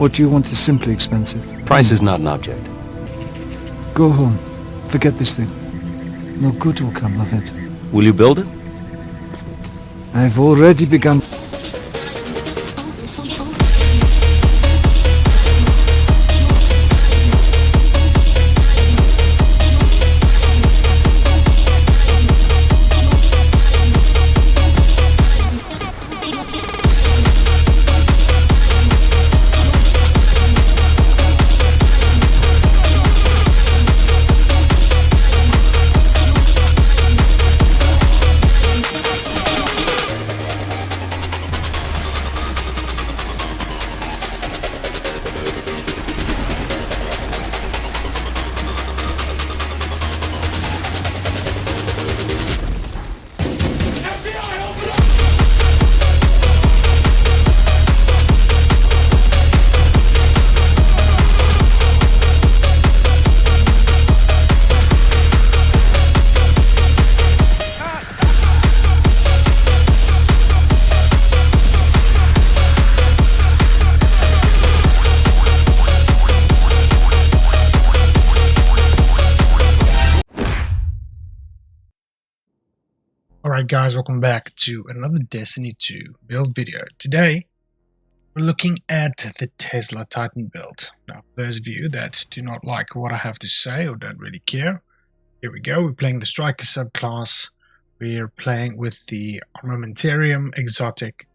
What do you want is simply expensive. Price is not an object. Go home. Forget this thing. No good will come of it. Will you build it? I've already begun. Alright guys, welcome back to another Destiny 2 build video. Today, we're looking at the Tesla Titan build. Now, for those of you that do not like what I have to say or don't really care, here we go. We're playing the Striker subclass. We're playing with the Armamentarium exotic.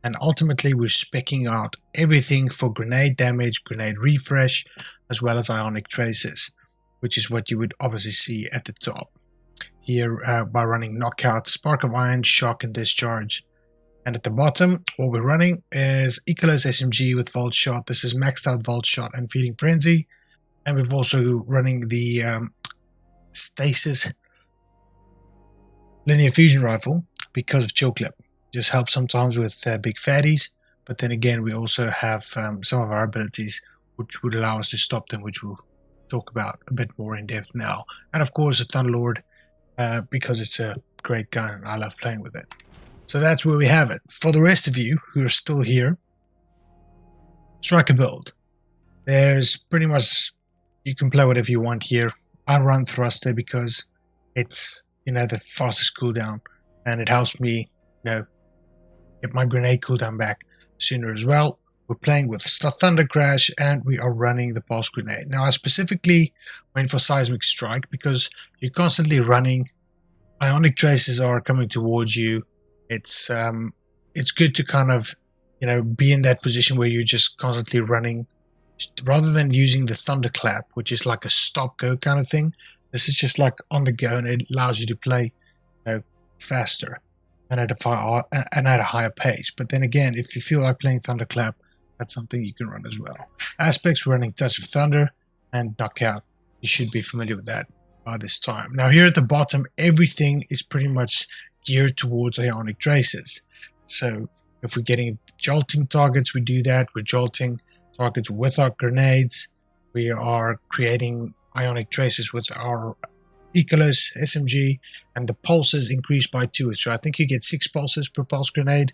And ultimately, we're speccing out everything for grenade damage, grenade refresh, as well as ionic traces, which is what you would obviously see at the top. Here by running knockout, spark of iron, shock and discharge. And at the bottom, what we're running is Ecolos SMG with volt shot. This is maxed out volt shot and feeding frenzy. And we've also running the stasis linear fusion rifle because of chill clip. Just helps sometimes with big fatties. But then again, we also have some of our abilities which would allow us to stop them, which we'll talk about a bit more in depth now. And of course, a Thunderlord. Because it's a great gun and I love playing with it. So that's where we have it. For the rest of you who are still here, Striker build. There's pretty much, you can play whatever you want here. I run Thruster because it's, the fastest cooldown and it helps me, get my grenade cooldown back sooner as well. We're playing with Thunder Crash and we are running the Pulse Grenade. Now I specifically went for Seismic Strike because you're constantly running. Ionic traces are coming towards you. It's good to kind of, be in that position where you're just constantly running. Rather than using the Thunderclap, which is like a stop-go kind of thing. This is just like on the go and it allows you to play faster and at a higher pace. But then again, if you feel like playing Thunderclap, that's something you can run as well. Aspects running Touch of Thunder and Knockout. You should be familiar with that by this time. Now here at the bottom, everything is pretty much geared towards ionic traces. So if we're getting jolting targets, we do that. We're jolting targets with our grenades. We are creating ionic traces with our Ecolos SMG, and the pulses increase by 2. So I think you get 6 pulses per pulse grenade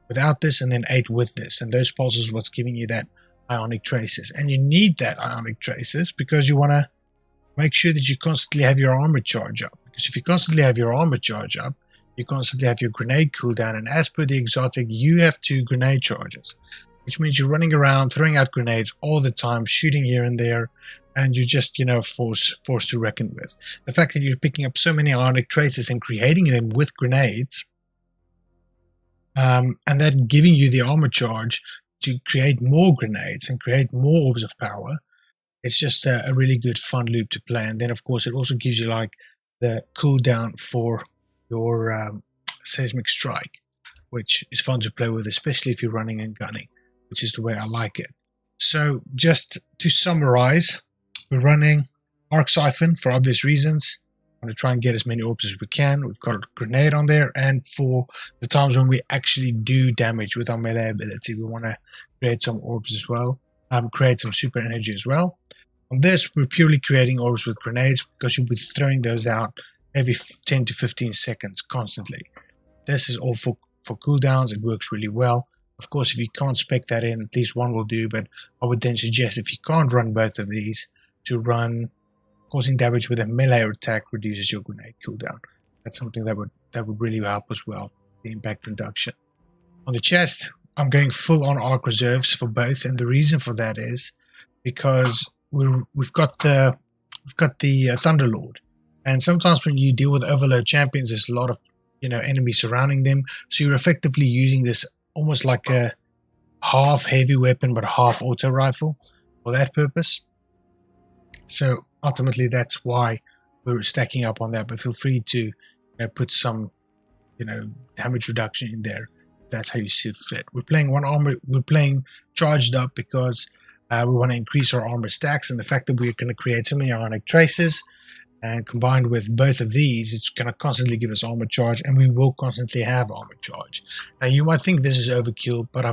without this and then 8 with this, and those pulses is what's giving you that ionic traces. And you need that ionic traces because you want to make sure that you constantly have your armor charge up, because if you constantly have your armor charge up, you constantly have your grenade cooldown, and as per the exotic, you have 2 grenade charges, which means you're running around throwing out grenades all the time, shooting here and there, and you're just forced to reckon with. The fact that you're picking up so many ionic traces and creating them with grenades, and then giving you the armor charge to create more grenades and create more orbs of power. It's just a really good fun loop to play. And then of course it also gives you like the cooldown for your seismic strike, which is fun to play with, especially if you're running and gunning, which is the way I like it. So just to summarize, we're running Arc Siphon for obvious reasons. I'm going to try and get as many orbs as we can. We've got a grenade on there, and for the times when we actually do damage with our melee ability, we want to create some orbs as well, create some super energy as well. On this, we're purely creating orbs with grenades because you'll be throwing those out every 10 to 15 seconds constantly. This is all for cooldowns. It works really well. Of course, if you can't spec that in, at least one will do, but I would then suggest if you can't run both of these, to run causing damage with a melee attack reduces your grenade cooldown. That's something that would really help as well, the impact induction. On the chest, I'm going full on arc reserves for both, and the reason for that is because we've got the Thunderlord, and sometimes when you deal with overload champions, there's a lot of enemies surrounding them, so you're effectively using this almost like a half heavy weapon but half auto rifle for that purpose. So ultimately, that's why we're stacking up on that. But feel free to put some damage reduction in there. That's how you see fit. We're playing one armor. We're playing charged up because we want to increase our armor stacks, and the fact that we're going to create so many ionic traces, and combined with both of these, it's going to constantly give us armor charge, and we will constantly have armor charge. Now you might think this is overkill, but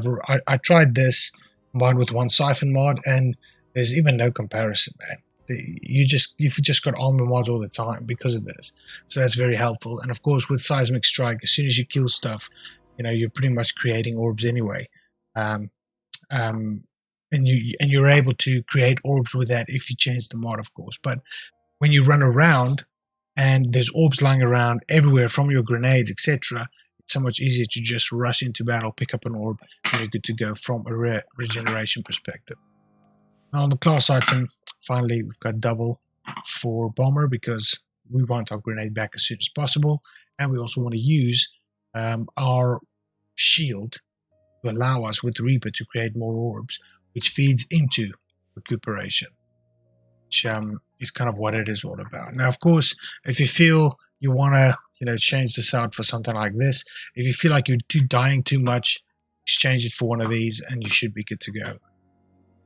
I tried this combined with one siphon mod, and there's even no comparison, man. You've just got armor mods all the time because of this, so that's very helpful. And of course, with seismic strike, as soon as you kill stuff, you're pretty much creating orbs anyway, and you're able to create orbs with that if you change the mod, of course. But when you run around and there's orbs lying around everywhere from your grenades, etc., it's so much easier to just rush into battle, pick up an orb, and you're good to go from a regeneration perspective. Now on the class item, finally, we've got double for bomber because we want our grenade back as soon as possible, and we also want to use our shield to allow us with Reaper to create more orbs, which feeds into recuperation, which is kind of what it is all about. Now, of course, if you feel you want to change this out for something like this, if you feel like you're dying too much, exchange it for one of these and you should be good to go,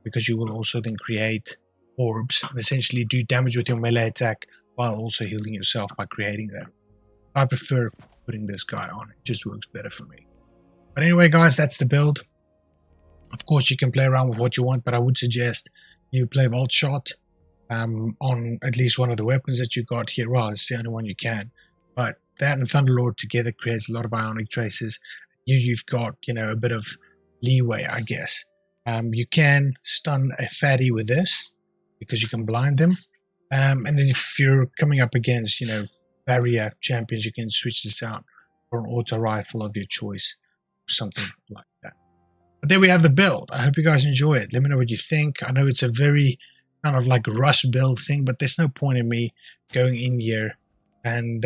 because you will also then create orbs and essentially do damage with your melee attack while also healing yourself by creating them. I prefer putting this guy on. It just works better for me. But anyway, guys, that's the build. Of course, you can play around with what you want, but I would suggest you play Vault Shot on at least one of the weapons that you got here. Well, it's the only one you can. But that and Thunderlord together creates a lot of ionic traces. You've got, a bit of leeway, I guess. You can stun a fatty with this because you can blind them. And then if you're coming up against, barrier champions, you can switch this out for an auto rifle of your choice or something like that. But there we have the build. I hope you guys enjoy it. Let me know what you think. I know it's a very kind of like rush build thing, but there's no point in me going in here and,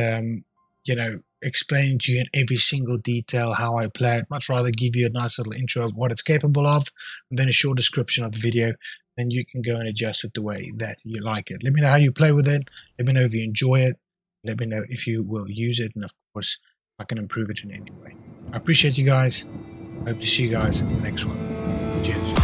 explaining to you in every single detail how I play it. Much rather give you a nice little intro of what it's capable of, and then a short description of the video. Then you can go and adjust it the way that you like it. Let me know how you play with it. Let me know if you enjoy it. Let me know if you will use it, and of course, I can improve it in any way. I appreciate you guys. I hope to see you guys in the next one. Cheers.